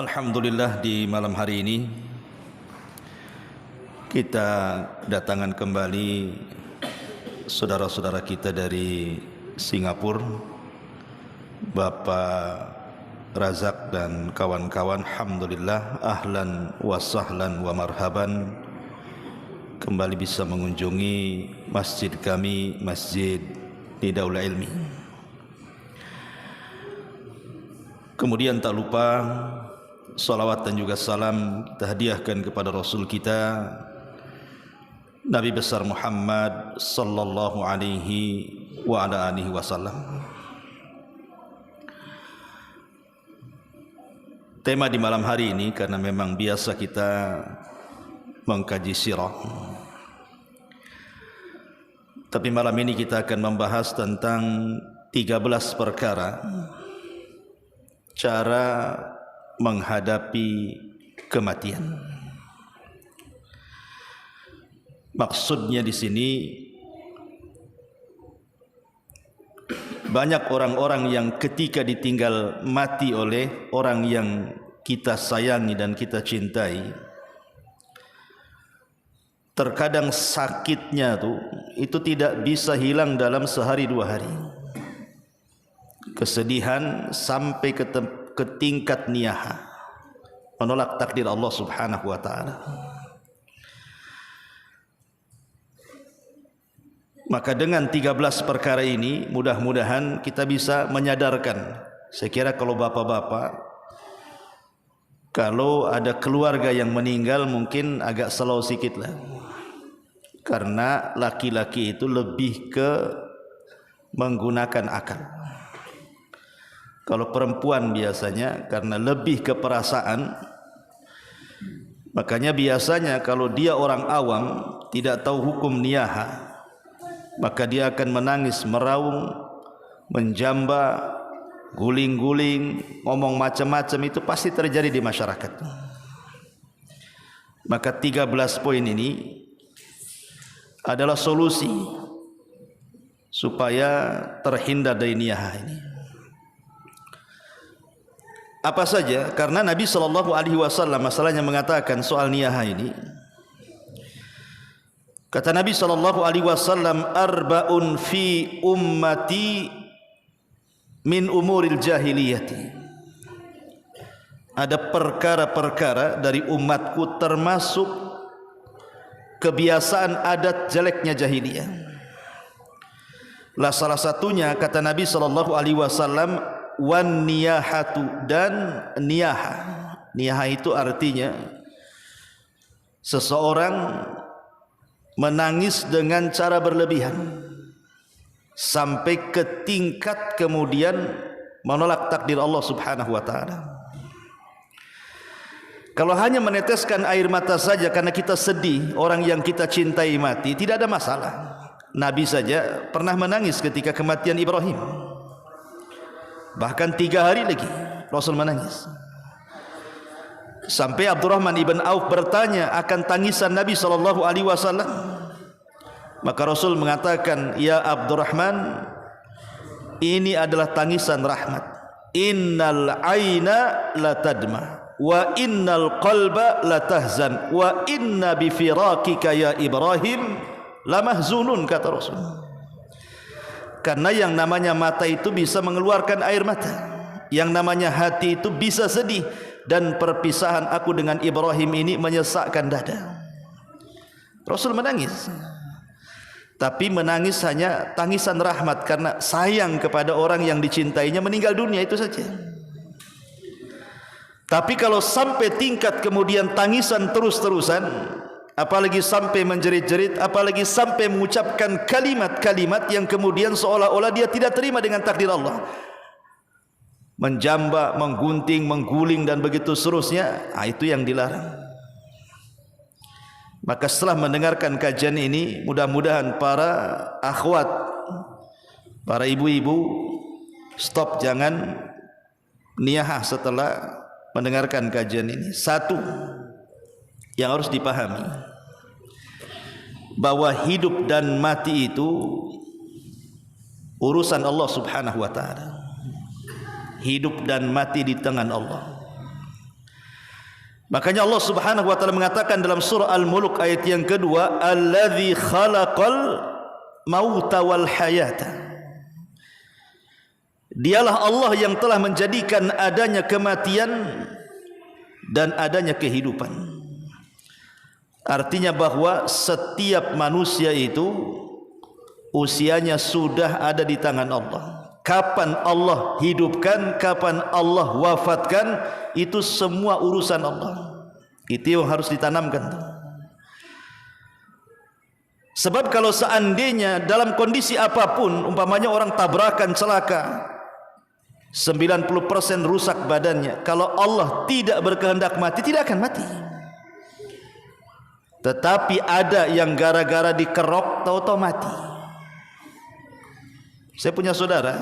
Alhamdulillah, di malam hari ini kita kedatangan kembali saudara-saudara kita dari Singapura, Bapak Razak dan kawan-kawan. Alhamdulillah, ahlan wa sahlan wa marhaban, kembali bisa mengunjungi masjid kami, Masjid Nidaul Ilmi. Kemudian tak lupa salawat dan juga salam kita hadiahkan kepada Rasul kita Nabi besar Muhammad sallallahu alaihi wa ala alihi wasallam. Tema di malam hari ini, karena memang biasa kita mengkaji sirah, tapi malam ini kita akan membahas tentang 13 perkara cara menghadapi kematian. Maksudnya di sini banyak orang-orang yang ketika ditinggal mati oleh orang yang kita sayangi dan kita cintai, terkadang sakitnya itu tidak bisa hilang dalam sehari dua hari. Kesedihan sampai ke tingkat niyaha, menolak takdir Allah Subhanahu wa taala. Maka dengan 13 perkara ini mudah-mudahan kita bisa menyadarkan. Saya kira kalau bapak-bapak, kalau ada keluarga yang meninggal mungkin agak slow sikit lah, karena laki-laki itu lebih ke menggunakan akal. Kalau perempuan biasanya karena lebih ke perasaan, makanya biasanya kalau dia orang awam tidak tahu hukum niyaha, maka dia akan menangis, meraung, menjamba, guling-guling, ngomong macam-macam. Itu pasti terjadi di masyarakat. Maka 13 poin ini adalah solusi supaya terhindar dari niyaha ini. Apa saja? Karena Nabi SAW masalahnya mengatakan soal niyaha ini. Kata Nabi SAW, arba'un fi ummati min umuril jahiliyati. Ada perkara-perkara dari umatku termasuk kebiasaan adat jeleknya jahiliyah. Lah salah satunya kata Nabi SAW, wan niyahatu, dan niyaha. Niyaha itu artinya seseorang menangis dengan cara berlebihan sampai ke tingkat kemudian menolak takdir Allah Subhanahu wa taala. Kalau hanya meneteskan air mata saja karena kita sedih orang yang kita cintai mati, tidak ada masalah. Nabi saja pernah menangis ketika kematian Ibrahim. Bahkan 3 hari lagi Rasul menangis. Sampai Abdurrahman ibn Auf bertanya akan tangisan Nabi SAW. Maka Rasul mengatakan, ya Abdurrahman, ini adalah tangisan rahmat. Innal aina la tadma wa innal qalba la tahzan wa inna bi firaqika ya Ibrahim la mahzunun, kata Rasul. Karena yang namanya mata itu bisa mengeluarkan air mata, yang namanya hati itu bisa sedih, dan perpisahan aku dengan Ibrahim ini menyesakkan dada. Rasul menangis, tapi menangis hanya tangisan rahmat karena sayang kepada orang yang dicintainya meninggal dunia, itu saja. Tapi kalau sampai tingkat kemudian tangisan terus-terusan, apalagi sampai menjerit-jerit, apalagi sampai mengucapkan kalimat-kalimat yang kemudian seolah-olah dia tidak terima dengan takdir Allah, menjamba, menggunting, mengguling dan begitu seterusnya, itu yang dilarang. Maka setelah mendengarkan kajian ini, mudah-mudahan para akhwat, para ibu-ibu, stop, jangan niyahah setelah mendengarkan kajian ini. Satu yang harus dipahami, bahwa hidup dan mati itu urusan Allah Subhanahu wa taala. Hidup dan mati di tangan Allah. Makanya Allah Subhanahu wa taala mengatakan dalam surah Al-Mulk ayat yang kedua, "Allazi khalaqal mauta wal hayata." Dialah Allah yang telah menjadikan adanya kematian dan adanya kehidupan. Artinya bahwa setiap manusia itu usianya sudah ada di tangan Allah. Kapan Allah hidupkan, kapan Allah wafatkan, itu semua urusan Allah. Itu yang harus ditanamkan. Sebab kalau seandainya dalam kondisi apapun, umpamanya orang tabrakan celaka, 90% rusak badannya, kalau Allah tidak berkehendak mati, tidak akan mati. Tetapi ada yang gara-gara dikerok tahu-tahu mati. Saya punya saudara,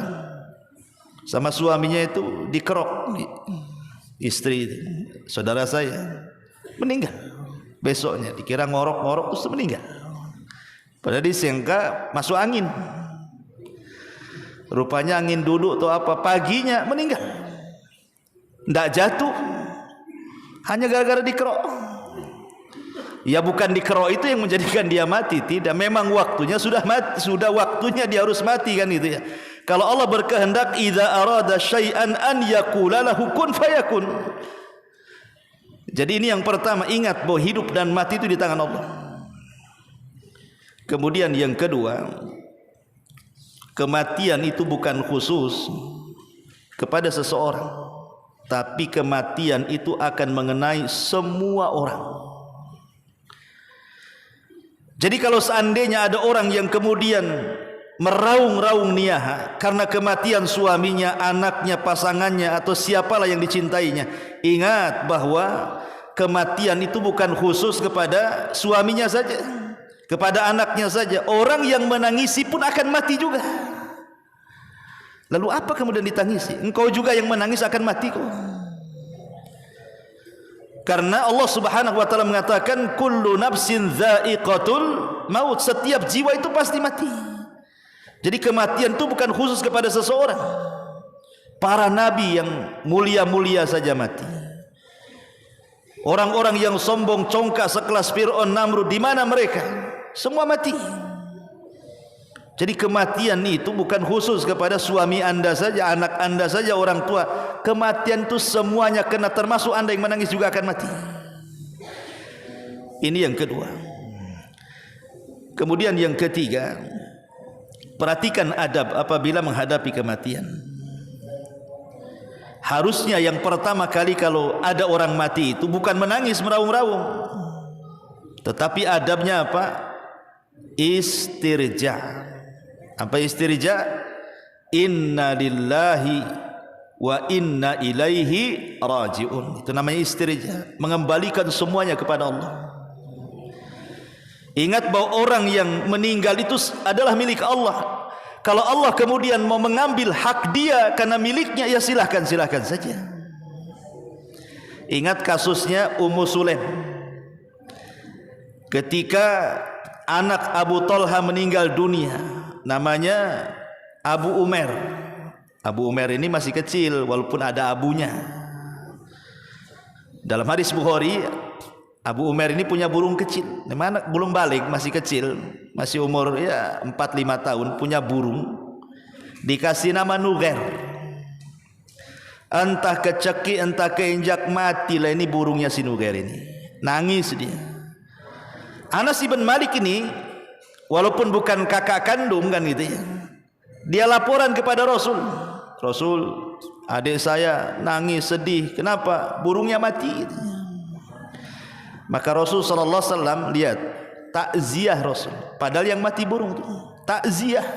sama suaminya itu dikerok, istri saudara saya meninggal. Besoknya dikira ngorok-ngorok terus meninggal. Padahal disangka masuk angin. Rupanya angin duduk atau apa, paginya meninggal. Tidak jatuh, hanya gara-gara dikerok. Ya bukan dikerok itu yang menjadikan dia mati, tidak. Memang waktunya sudah mati, sudah waktunya dia harus mati kan itu ya. Kalau Allah berkehendak, idza arada syai'an an yaqula lahu kun fayakun. Jadi ini yang pertama, ingat bahwa hidup dan mati itu di tangan Allah. Kemudian yang kedua, kematian itu bukan khusus kepada seseorang, tapi kematian itu akan mengenai semua orang. Jadi kalau seandainya ada orang yang kemudian meraung-raung niyaha karena kematian suaminya, anaknya, pasangannya, atau siapalah yang dicintainya, ingat bahwa kematian itu bukan khusus kepada suaminya saja, kepada anaknya saja. Orang yang menangisi pun akan mati juga. Lalu apa kemudian ditangisi? Engkau juga yang menangis akan mati kok. Karena Allah Subhanahu wa taala mengatakan kullu nafsin dha'iqatul maut, setiap jiwa itu pasti mati. Jadi kematian itu bukan khusus kepada seseorang. Para nabi yang mulia-mulia saja mati. Orang-orang yang sombong congkak sekelas Fir'aun, Namrud, di mana mereka? Semua mati. Jadi kematian itu bukan khusus kepada suami anda saja, anak anda saja, orang tua. Kematian itu semuanya kena, termasuk anda yang menangis juga akan mati. Ini yang kedua. Kemudian yang ketiga, perhatikan adab apabila menghadapi kematian. Harusnya yang pertama kali kalau ada orang mati itu bukan menangis meraung-raung, tetapi adabnya apa? Istirja. Apa istirja? Inna lillahi wa inna ilaihi raji'un. Itu namanya istirja, mengembalikan semuanya kepada Allah. Ingat bahwa orang yang meninggal itu adalah milik Allah. Kalau Allah kemudian mau mengambil hak dia karena miliknya, ya silahkan saja. Ingat kasusnya Ummu Sulaim. Ketika anak Abu Talha meninggal dunia, namanya Abu Umair. Abu Umair ini masih kecil walaupun ada abunya. Dalam hadis Bukhari, Abu Umair ini punya burung kecil. Memang belum balik, masih kecil, masih umur ya 4-5 tahun, punya burung. Dikasih nama Nugair. Entah kecekik, entah keinjak, matilah ini burungnya si Nugair ini. Nangis dia. Anas bin Malik ini walaupun bukan kakak kandung kan gitu ya, dia laporan kepada Rasul. Rasul, adik saya nangis sedih. Kenapa? Burungnya mati. Maka Rasul sallallahu alaihi wasallam lihat takziah Rasul. Padahal yang mati burung itu takziah.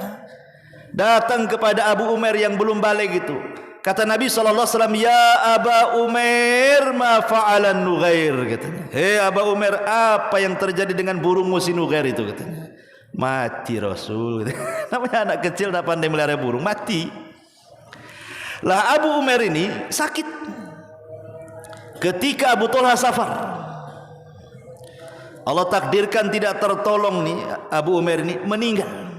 Datang kepada Abu Umair yang belum balik itu. Kata Nabi sallallahu alaihi wasallam, "Ya Aba Umair, ma fa'alan Nugair?" katanya. "Hei Aba Umair, apa yang terjadi dengan burungmu si Nugair itu?" katanya. Mati Rasul. Namanya anak kecil tak pandai melihara burung, mati. Lah Abu Umair ini sakit. Ketika Abu Talha safar, Allah takdirkan tidak tertolong nih, Abu Umair ini meninggal.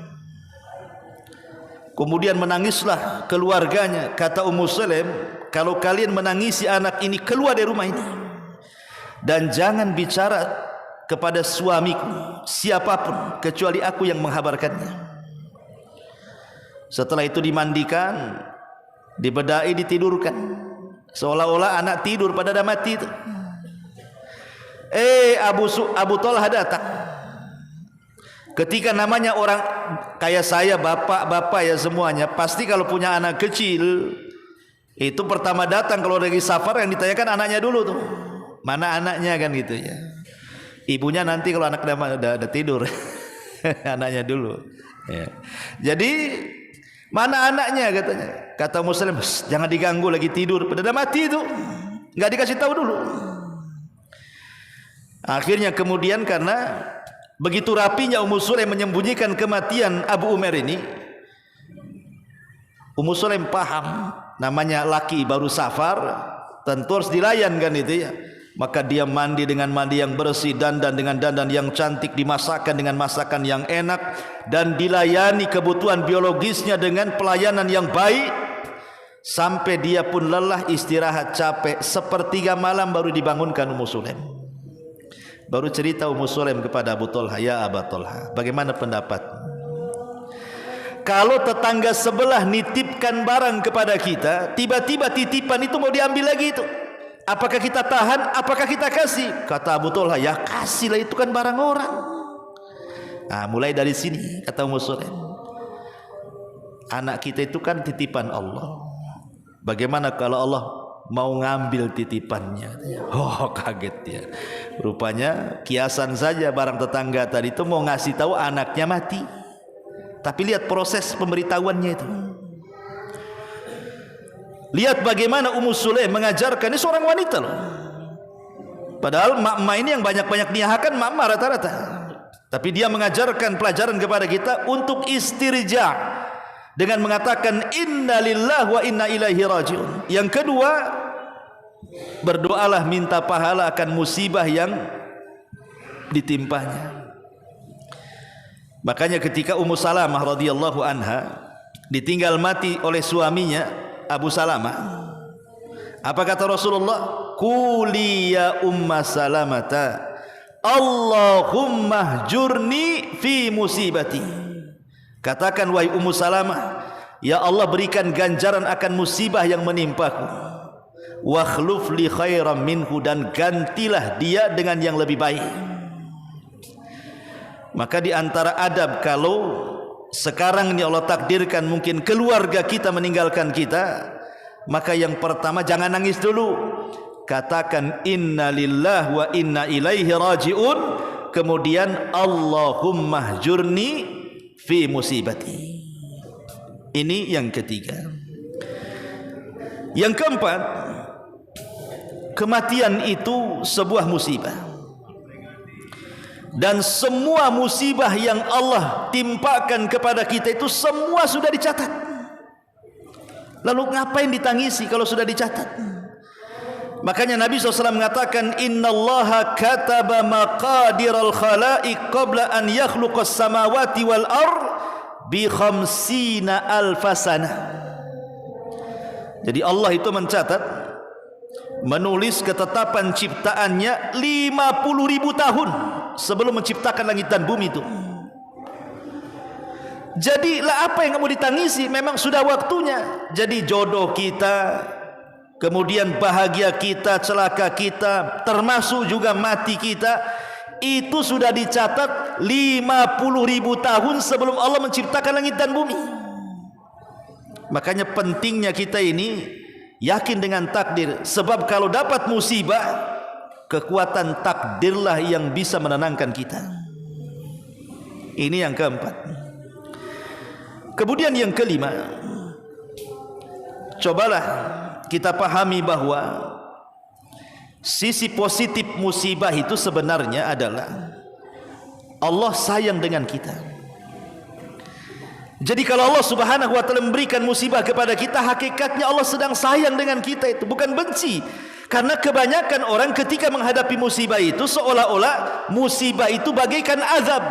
Kemudian menangislah keluarganya. Kata Ummu Sulaim, kalau kalian menangisi anak ini, keluar dari rumah ini. dan jangan bicara kepada suamiku siapapun kecuali aku yang menghabarkannya. Setelah itu dimandikan, dibedai, ditidurkan, seolah-olah anak tidur pada dah mati itu. Abu Talha datang. Ketika namanya orang kayak saya, bapak-bapak ya semuanya, pasti kalau punya anak kecil itu pertama datang kalau dari safar yang ditanyakan anaknya dulu tuh. Mana anaknya kan gitu ya. Ibunya nanti kalau anak udah tidur. Anaknya dulu. Ya. Jadi mana anaknya katanya. Kata Muslim, jangan diganggu lagi tidur. Udah mati itu. Enggak dikasih tahu dulu. Akhirnya kemudian karena begitu rapinya Ummu Sulaim menyembunyikan kematian Abu Umair ini, Ummu Sulaim paham namanya laki baru safar tentu harus dilayan kan itu ya. Maka dia mandi dengan mandi yang bersih, dandan dengan dandan yang cantik, dimasakkan dengan masakan yang enak, dan dilayani kebutuhan biologisnya dengan pelayanan yang baik sampai dia pun lelah, istirahat, capek. Sepertiga malam baru dibangunkan Ummu Sulaim. Baru cerita Ummu Sulaim kepada Abu Talha, ya Aba Talha, bagaimana pendapat? Kalau tetangga sebelah nitipkan barang kepada kita, tiba-tiba titipan itu mau diambil lagi itu, apakah kita tahan? Apakah kita kasih? Kata Abu Talha, ya kasihlah, itu kan barang orang. Nah, mulai dari sini kata Ummu Sulaim, anak kita itu kan titipan Allah. Bagaimana kalau Allah mau ngambil titipannya? Oh, kaget dia. Rupanya kiasan saja barang tetangga tadi itu mau ngasih tahu anaknya mati. Tapi lihat proses pemberitahuannya itu. Lihat bagaimana Ummu Sulaim mengajarkan, ini seorang wanita loh. Padahal mak-mak ini yang banyak-banyak niahakan mak-mak rata-rata. Tapi dia mengajarkan pelajaran kepada kita untuk istirja dengan mengatakan inna lillahi wa inna ilaihi rajiun. Yang kedua, berdoalah minta pahala akan musibah yang ditimpanya. Makanya ketika Ummu Salamah radhiyallahu anha ditinggal mati oleh suaminya Abu Salamah, apa kata Rasulullah? Quli ya Umma Salamata Allahumma hjurni fi musibati. Katakan wahai Ummu Salamah, ya Allah berikan ganjaran akan musibah yang menimpaku. Wa khluf li khairam minhu, dan gantilah dia dengan yang lebih baik. Maka di antara adab kalau sekarang ini Allah takdirkan mungkin keluarga kita meninggalkan kita, maka yang pertama jangan nangis dulu. Katakan inna lillahi wa inna ilaihi rajiun. Kemudian Allahumma hjurni fi musibati. Ini yang ketiga. Yang keempat, kematian itu sebuah musibah. Dan semua musibah yang Allah timpakan kepada kita itu semua sudah dicatat. Lalu ngapain ditangisi kalau sudah dicatat? Makanya Nabi SAW mengatakan innallaha kataba maqadiral khalaiq qabla an yakhluqas samawati wal ard bi 50,000 sanah. Jadi Allah itu mencatat, menulis ketetapan ciptaannya 50.000 tahun sebelum menciptakan langit dan bumi itu. Jadi lah apa yang kamu ditangisi? Memang sudah waktunya. Jadi jodoh kita, kemudian bahagia kita, celaka kita, termasuk juga mati kita, itu sudah dicatat 50.000 tahun sebelum Allah menciptakan langit dan bumi. Makanya pentingnya kita ini yakin dengan takdir. Sebab kalau dapat musibah, kekuatan takdirlah yang bisa menenangkan kita. Ini yang keempat. Kemudian yang kelima, cobalah kita pahami bahwa sisi positif musibah itu sebenarnya adalah Allah sayang dengan kita. Jadi kalau Allah Subhanahu wa taala memberikan musibah kepada kita, hakikatnya Allah sedang sayang dengan kita, itu bukan benci. Karena kebanyakan orang ketika menghadapi musibah itu seolah-olah musibah itu bagaikan azab.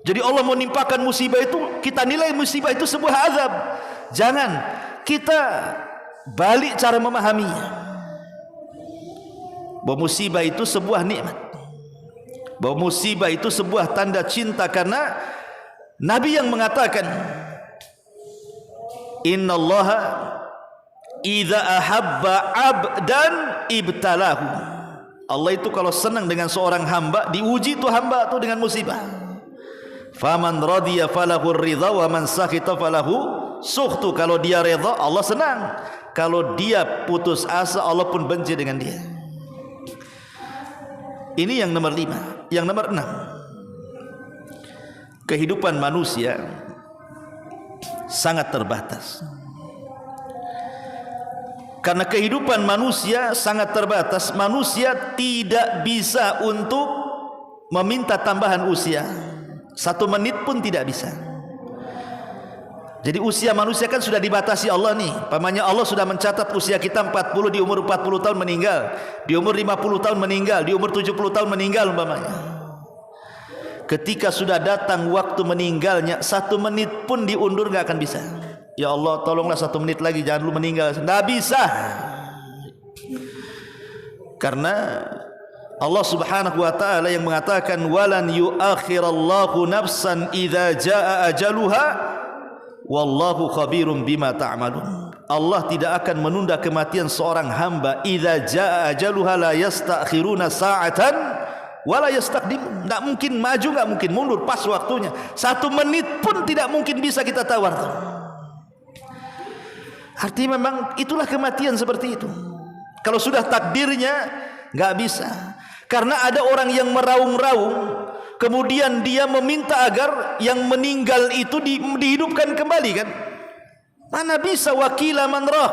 Jadi Allah menimpakan musibah itu, kita nilai musibah itu sebuah azab. Jangan, kita balik cara memahaminya. bahwa musibah itu sebuah nikmat, bahwa musibah itu sebuah tanda cinta, karena Nabi yang mengatakan, innallaha idza ahabba abdan ibtalahu. Allah itu kalau senang dengan seorang hamba, diuji itu hamba itu dengan musibah. Faman radiya falahu ridha wa man sakhita falahu sukhtu. Kalau dia redha, Allah senang. Kalau dia putus asa, Allah pun benci dengan dia. Ini yang nomor 5. Yang nomor 6, kehidupan manusia sangat terbatas. Karena kehidupan manusia sangat terbatas, manusia tidak bisa untuk meminta tambahan usia. 1 menit pun tidak bisa. Jadi usia manusia kan sudah dibatasi Allah nih. Pamannya Allah sudah mencatat usia kita 40, di umur 40 tahun meninggal, di umur 50 tahun meninggal, di umur 70 tahun meninggal umpamanya. Ketika sudah datang waktu meninggalnya, 1 menit pun diundur nggak akan bisa. Ya Allah, tolonglah 1 menit lagi, jangan lu meninggal. Nggak bisa. Karena Allah Subhanahu wa taala yang mengatakan, walan yuakhirallahu nafsan idza jaa ajaluha wallahu khabirum bima ta'malun. Allah tidak akan menunda kematian seorang hamba. Idza jaa ajaluha la yastakhiruna sa'atan wala yastaqdim. Tidak mungkin maju, nggak mungkin mundur, pas waktunya. 1 menit pun tidak mungkin bisa kita tawar. Artinya memang itulah kematian seperti itu. Kalau sudah takdirnya nggak bisa. Karena ada orang yang meraung-raung, kemudian dia meminta agar yang meninggal itu dihidupkan kembali kan? Mana bisa wakila man rah.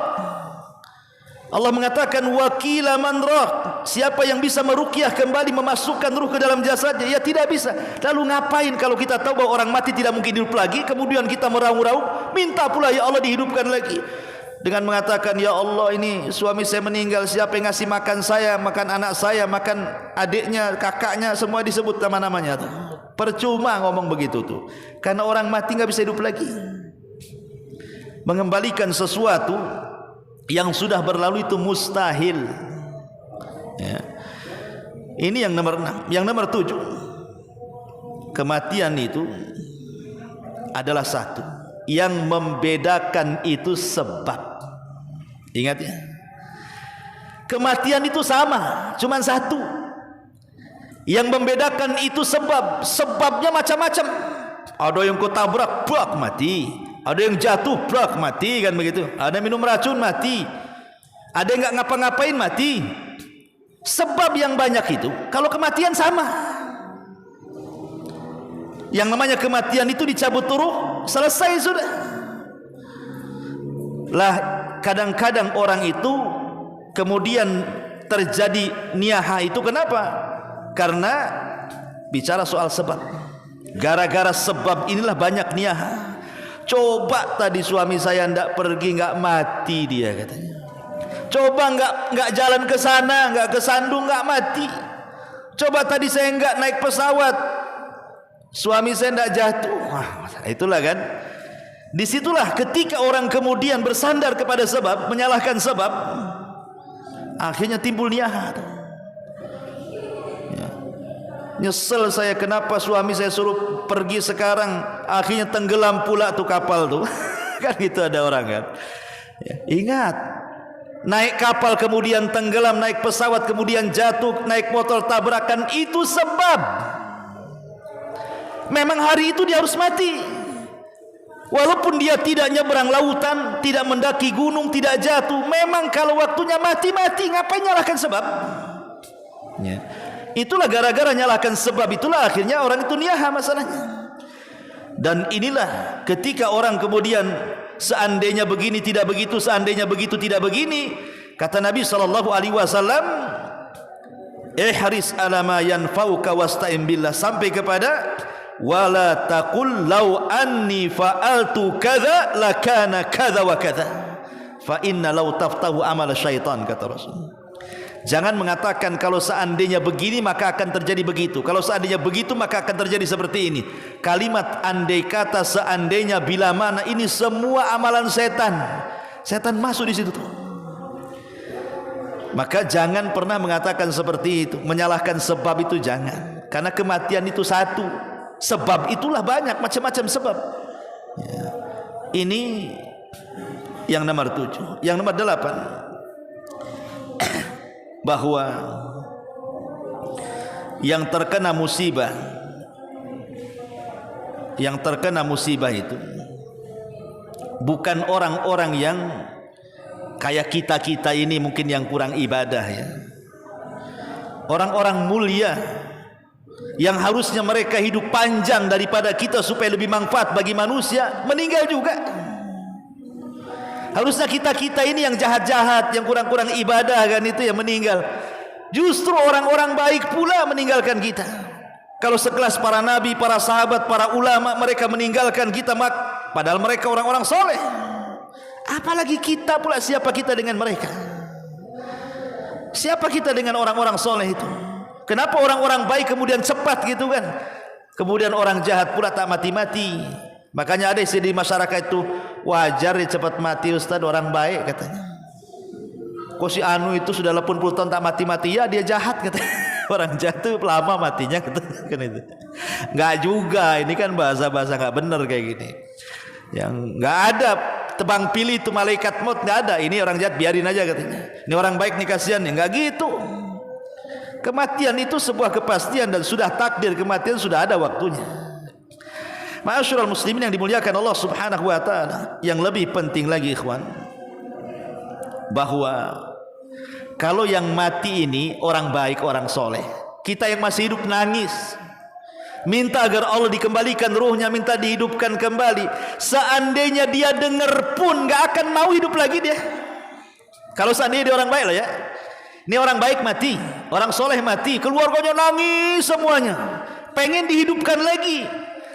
Allah mengatakan wakila man rah. Siapa yang bisa meruqyah kembali, memasukkan ruh ke dalam jasadnya? Ya tidak bisa. Lalu ngapain kalau kita tahu bahwa orang mati tidak mungkin hidup lagi, kemudian kita meraung-raung, minta pula ya Allah dihidupkan lagi. Dengan mengatakan, ya Allah ini suami saya meninggal, siapa yang ngasih makan saya, makan anak saya, makan adiknya, kakaknya, semua disebut nama-namanya tuh. Percuma ngomong begitu tuh. Karena orang mati nggak bisa hidup lagi. Mengembalikan sesuatu yang sudah berlalu itu mustahil. Ya. Ini yang nomor 6. Yang nomor 7, kematian itu adalah satu. Yang membedakan itu sebab. Ingat ya, kematian itu sama, cuma satu. Yang membedakan itu sebab. Sebabnya macam-macam. Ada yang ketabrak, brak, mati. Ada yang jatuh, brak, mati, kan begitu. Ada minum racun, mati. Ada yang nggak ngapa-ngapain, mati. Sebab yang banyak itu. Kalau kematian sama. Yang namanya kematian itu dicabut ruh, selesai sudah. Lah kadang-kadang orang itu kemudian terjadi niyaha itu kenapa? Karena bicara soal sebab. Gara-gara sebab inilah banyak niyaha. Coba tadi suami saya ndak pergi, nggak mati dia katanya. Coba nggak jalan ke sana, nggak ke Sandung, nggak mati. Coba tadi saya nggak naik pesawat, suami saya ndak jatuh. Wah, itulah kan. Disitulah ketika orang kemudian bersandar kepada sebab, menyalahkan sebab, akhirnya timbul niyaha. Ya. Nyesel saya kenapa suami saya suruh pergi sekarang, akhirnya tenggelam pula tuh kapal tuh. Kan gitu ada orang kan. Ya. Ingat, naik kapal kemudian tenggelam, naik pesawat kemudian jatuh, naik motor tabrakan, itu sebab. Memang hari itu dia harus mati. Walaupun dia tidak nyeberang lautan, tidak mendaki gunung, tidak jatuh, memang kalau waktunya mati, ngapain nyalahkan sebab? Ya. Itulah gara-gara nyalahkan sebab, itulah akhirnya orang itu niyaha masalahnya. Dan inilah ketika orang kemudian seandainya begini tidak begitu, seandainya begitu tidak begini, kata Nabi SAW, ihris ala ma yanfa'uka wasta'in billah, sampai kepada wala taqul law anni fa'altu kadza lakana kadza wa kadza fa inna law taftahu amal syaitan, kata Rasul. Jangan mengatakan kalau seandainya begini maka akan terjadi begitu, kalau seandainya begitu maka akan terjadi seperti ini. Kalimat andai kata, seandainya, bila mana, ini semua amalan setan. Setan masuk di situ tuh. Maka jangan pernah mengatakan seperti itu, menyalahkan sebab itu jangan. Karena kematian itu satu, sebab itulah banyak macam-macam sebab. Ya. Ini yang nomor 7. Yang nomor 8, bahwa yang terkena musibah itu bukan orang-orang yang kayak kita ini mungkin yang kurang ibadah ya. Orang-orang mulia yang harusnya mereka hidup panjang daripada kita supaya lebih manfaat bagi manusia, meninggal juga. Harusnya kita ini yang jahat-jahat, yang kurang-kurang ibadah kan itu yang meninggal. Justru orang-orang baik pula meninggalkan kita. Kalau sekelas para nabi, para sahabat, para ulama, mereka meninggalkan kita, padahal mereka orang-orang soleh. Apalagi kita pula, siapa kita dengan mereka? Siapa kita dengan orang-orang soleh itu? Kenapa orang-orang baik kemudian cepat gitu kan? Kemudian orang jahat pula tak mati-mati. Makanya ada istilah di masyarakat itu, wajar dia cepat mati Ustaz, orang baik katanya. Kok si Anu itu sudah 80 tahun tak mati-mati? Ya dia jahat katanya. Orang jahat itu lama matinya katanya, kan itu. Enggak juga, ini kan bahasa-bahasa enggak benar kayak gini. Yang enggak ada tebang pilih itu malaikat maut, enggak ada. Ini orang jahat biarin aja katanya. Ini orang baik nih kasihan, enggak gitu. Kematian itu sebuah kepastian dan sudah takdir kematian, sudah ada waktunya. Ma'asyiral muslimin yang dimuliakan Allah Subhanahu wa taala, yang lebih penting lagi ikhwan, bahwa kalau yang mati ini orang baik, orang soleh, kita yang masih hidup nangis, minta agar Allah dikembalikan ruhnya, minta dihidupkan kembali. Seandainya dia dengar pun gak akan mau hidup lagi dia. Kalau seandainya dia orang baik lah ya. Ini orang baik mati, orang soleh mati, keluarganya nangis semuanya, pengen dihidupkan lagi.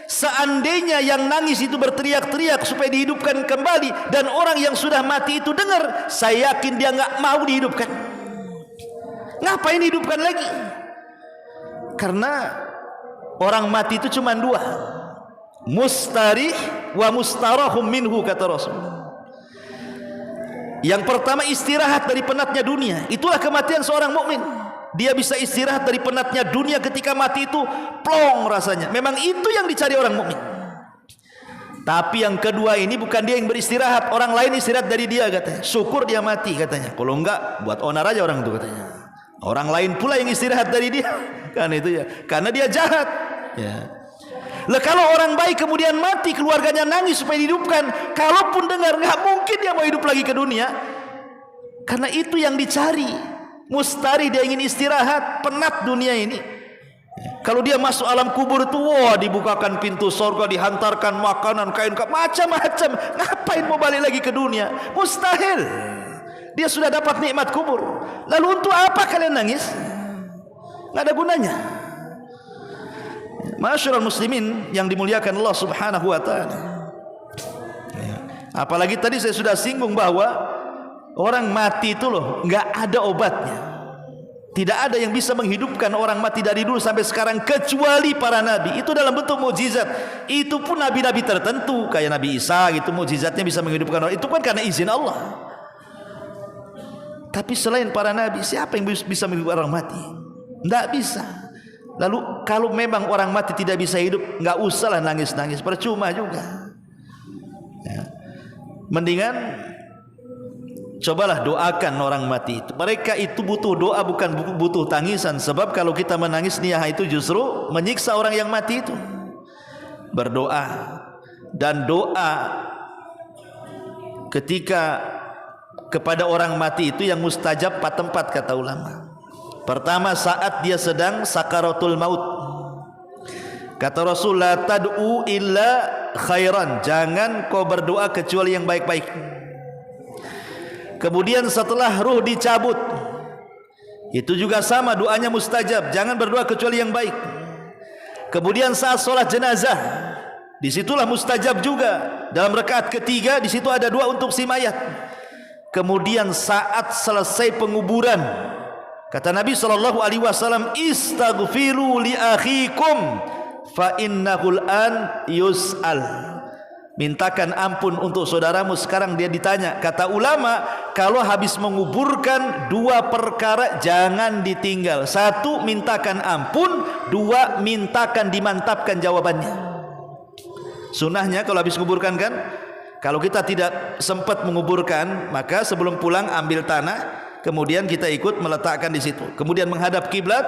Seandainya yang nangis itu berteriak-teriak supaya dihidupkan kembali, dan orang yang sudah mati itu dengar, saya yakin dia nggak mau dihidupkan. Ngapain dihidupkan lagi? Karena orang mati itu cuma dua, mustarih wa mustarahum minhu, kata Rasul. Yang pertama istirahat dari penatnya dunia. Itulah kematian seorang mukmin. Dia bisa istirahat dari penatnya dunia ketika mati itu plong rasanya. Memang itu yang dicari orang mukmin. Tapi yang kedua ini bukan dia yang beristirahat, orang lain istirahat dari dia katanya. Syukur dia mati katanya. Kalau enggak buat onar aja orang itu katanya. Orang lain pula yang istirahat dari dia. Kan itu ya. Karena dia jahat. Ya. Lah kalau orang baik kemudian mati, keluarganya nangis supaya dihidupkan, kalaupun dengar enggak mungkin dia mau hidup lagi ke dunia. Karena itu yang dicari. Mustari, dia ingin istirahat, penat dunia ini. Kalau dia masuk alam kubur itu, wah dibukakan pintu surga, dihantarkan makanan, kain, macam-macam. Ngapain mau balik lagi ke dunia? Mustahil. Dia sudah dapat nikmat kubur. Lalu untuk apa kalian nangis? Nggak ada gunanya. Ma'asyiral muslimin yang dimuliakan Allah Subhanahu wa taala. Apalagi tadi saya sudah singgung bahwa orang mati itu loh nggak ada obatnya. Tidak ada yang bisa menghidupkan orang mati dari dulu sampai sekarang kecuali para nabi. Itu dalam bentuk mukjizat. Itu pun nabi-nabi tertentu kayak Nabi Isa gitu, mukjizatnya bisa menghidupkan orang. Itu kan karena izin Allah. Tapi selain para nabi, siapa yang bisa menghidupkan orang mati? Tidak bisa. Lalu kalau memang orang mati tidak bisa hidup, nggak usahlah nangis-nangis, percuma juga. Ya. Mendingan cobalah doakan orang mati itu. Mereka itu butuh doa, bukan butuh tangisan. Sebab kalau kita menangis niyaha itu justru menyiksa orang yang mati itu. Berdoa. Dan doa ketika kepada orang mati itu yang mustajab 4 tempat kata ulama. Pertama saat dia sedang sakaratul maut. Kata Rasul, la tad'u illa khairan. Jangan kau berdoa kecuali yang baik-baik. Kemudian setelah ruh dicabut, itu juga sama doanya mustajab. Jangan berdoa kecuali yang baik. Kemudian saat sholat jenazah, disitulah mustajab juga. Dalam rakaat ketiga, disitu ada doa untuk si mayat. Kemudian saat selesai penguburan, kata Nabi SAW, istaghfiru li akhikum fa innahul an yus'al. mintakan ampun untuk saudaramu. Sekarang dia ditanya, kata ulama, kalau habis menguburkan 2 perkara jangan ditinggal. 1, mintakan ampun. 2, mintakan dimantapkan jawabannya. Sunnahnya kalau habis menguburkan kan, kalau kita tidak sempat menguburkan, maka sebelum pulang ambil tanah, kemudian kita ikut meletakkan di situ. Kemudian menghadap kiblat.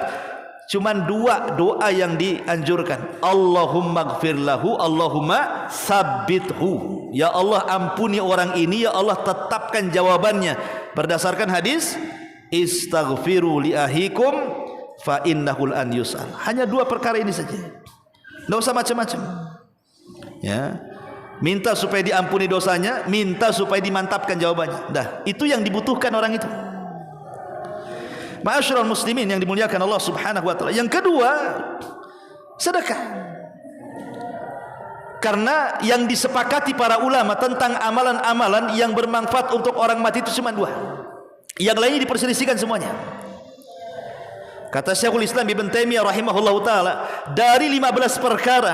Cuman 2 doa yang dianjurkan. Allahumma gfir lahu, Allahumma sabbithu. Ya Allah ampuni orang ini, ya Allah tetapkan jawabannya. Berdasarkan hadis, istaghfiru li ahikum fa innahul an yus'al. Hanya 2 perkara ini saja. Tidak usah macam-macam. Ya. Minta supaya diampuni dosanya, minta supaya dimantapkan jawabannya. Dah, itu yang dibutuhkan orang itu. Ma'asyiral muslimin yang dimuliakan Allah Subhanahu wa taala. Yang kedua, sedekah. Karena yang disepakati para ulama tentang amalan-amalan yang bermanfaat untuk orang mati itu cuma 2. Yang lainnya diperselisihkan semuanya. Kata Syekhul Islam Ibn Taimiyah rahimahullahu taala, dari 15 perkara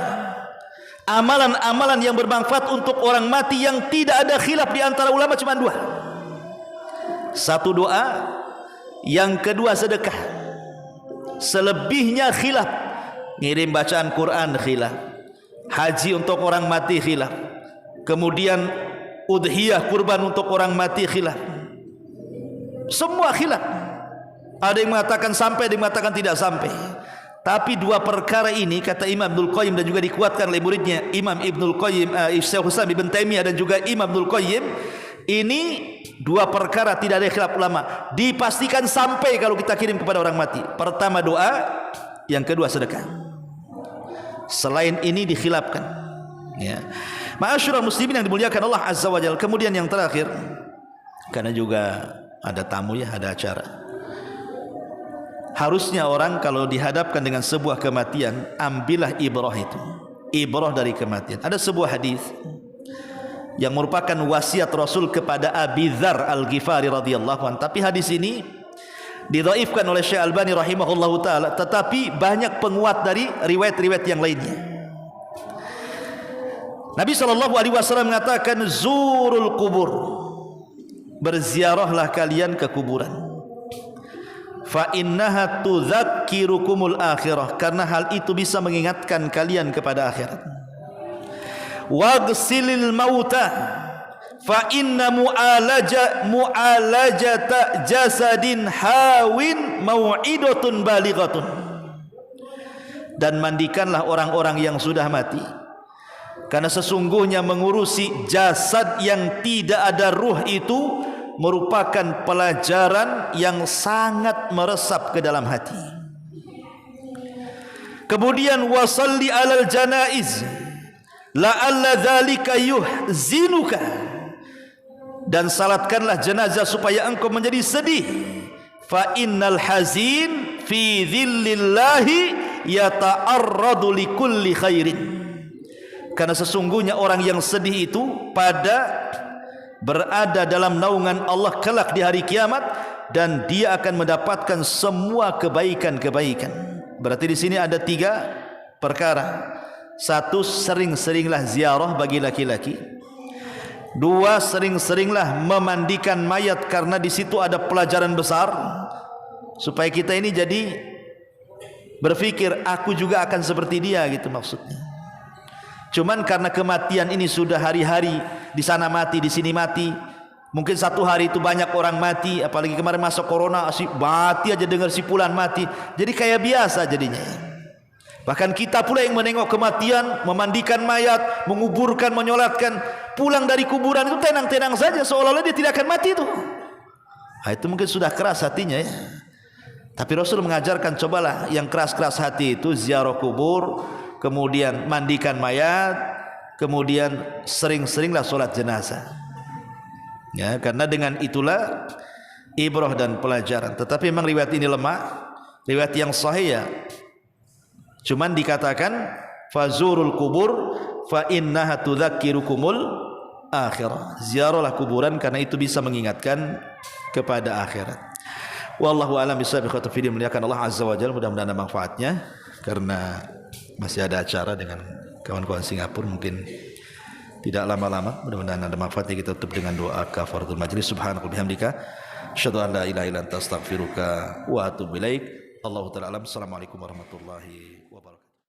amalan-amalan yang bermanfaat untuk orang mati yang tidak ada khilaf di antara ulama cuma 2. 1 doa, yang kedua sedekah. Selebihnya khilaf. Ngirim bacaan Quran khilaf, haji untuk orang mati khilaf, kemudian udhiyah kurban untuk orang mati khilaf. Semua khilaf. Ada yang mengatakan sampai, ada yang mengatakan tidak sampai. Tapi 2 perkara ini kata Imam Ibnul Qayyim dan juga dikuatkan oleh muridnya Imam Ibnul Qayyim, Syekhul Islam Ibn Taimiyah dan juga Imam Ibnul Qayyim, ini 2 perkara tidak ada khilaf ulama, dipastikan sampai kalau kita kirim kepada orang mati. Pertama doa, yang kedua sedekah. Selain ini dikhilafkan. Ya. Ma'asyiral muslimin yang dimuliakan Allah Azza wa Jalla. Kemudian yang terakhir, karena juga ada tamu ya, ada acara. Harusnya orang kalau dihadapkan dengan sebuah kematian, ambillah ibrah itu. Ibrah dari kematian. Ada sebuah hadis yang merupakan wasiat Rasul kepada Abi Dzar Al-Ghifari radhiyallahu anhu. Tapi hadis ini didhaifkan oleh Syekh Albani rahimahullahu taala, tetapi banyak penguat dari riwayat-riwayat yang lainnya. Nabi sallallahu alaihi wasallam mengatakan, zurul kubur, berziarahlah kalian ke kuburan. Fa innaha tudzakkirukumul akhirah, karena hal itu bisa mengingatkan kalian kepada akhirat. Waghsilil mauta fa inna mu'alajata jasadin hawin mau'idatun balighatun. Dan mandikanlah orang-orang yang sudah mati, karena sesungguhnya mengurusi jasad yang tidak ada ruh itu merupakan pelajaran yang sangat meresap ke dalam hati. Kemudian wasalli alal janaiz la'alla dzalika yuhzinuka, dan salatkanlah jenazah supaya engkau menjadi sedih. Fa innal hazin fi dhillillahi yata'arradu likulli khairin, karena sesungguhnya orang yang sedih itu berada dalam naungan Allah kelak di hari kiamat, dan dia akan mendapatkan semua kebaikan-kebaikan. Berarti di sini ada 3 perkara. 1, sering-seringlah ziarah bagi laki-laki. 2, sering-seringlah memandikan mayat, karena di situ ada pelajaran besar supaya kita ini jadi berpikir aku juga akan seperti dia, gitu maksudnya. Cuman karena kematian ini sudah hari-hari, di sana mati, di sini mati. Mungkin 1 hari itu banyak orang mati, apalagi kemarin masa corona, mati aja dengar si fulan mati. Jadi kayak biasa jadinya. Bahkan kita pula yang menengok kematian, memandikan mayat, menguburkan, menyolatkan, pulang dari kuburan itu tenang-tenang saja, seolah-olah dia tidak akan mati itu. Nah, itu mungkin sudah keras hatinya ya. Tapi Rasul mengajarkan, cobalah yang keras-keras hati itu ziarah kubur, kemudian mandikan mayat, kemudian sering-seringlah solat jenazah. Ya, karena dengan itulah ibrah dan pelajaran. Tetapi memang riwayat ini lemah, riwayat yang sahih ya. Cuman dikatakan fazurul kubur fa innaha tudzakkirukumul akhirah. Ziarahlah kuburan karena itu bisa mengingatkan kepada akhirat. Wallahu a'lam bishawab. Khotbah muliakan Allah Azza wa Jalla, mudah-mudahan ada manfaatnya. Karena masih ada acara dengan kawan-kawan Singapura, mungkin tidak lama-lama. Mudah-mudahan ada manfaatnya. Kita tutup dengan doa kafaratul majlis. Subhanakallahumma bihamdika asyhadu an la ilaha illa anta astaghfiruka wa atubu ilaik. Allahu ta'ala alam. Assalamualaikum warahmatullahi wabarakatuh.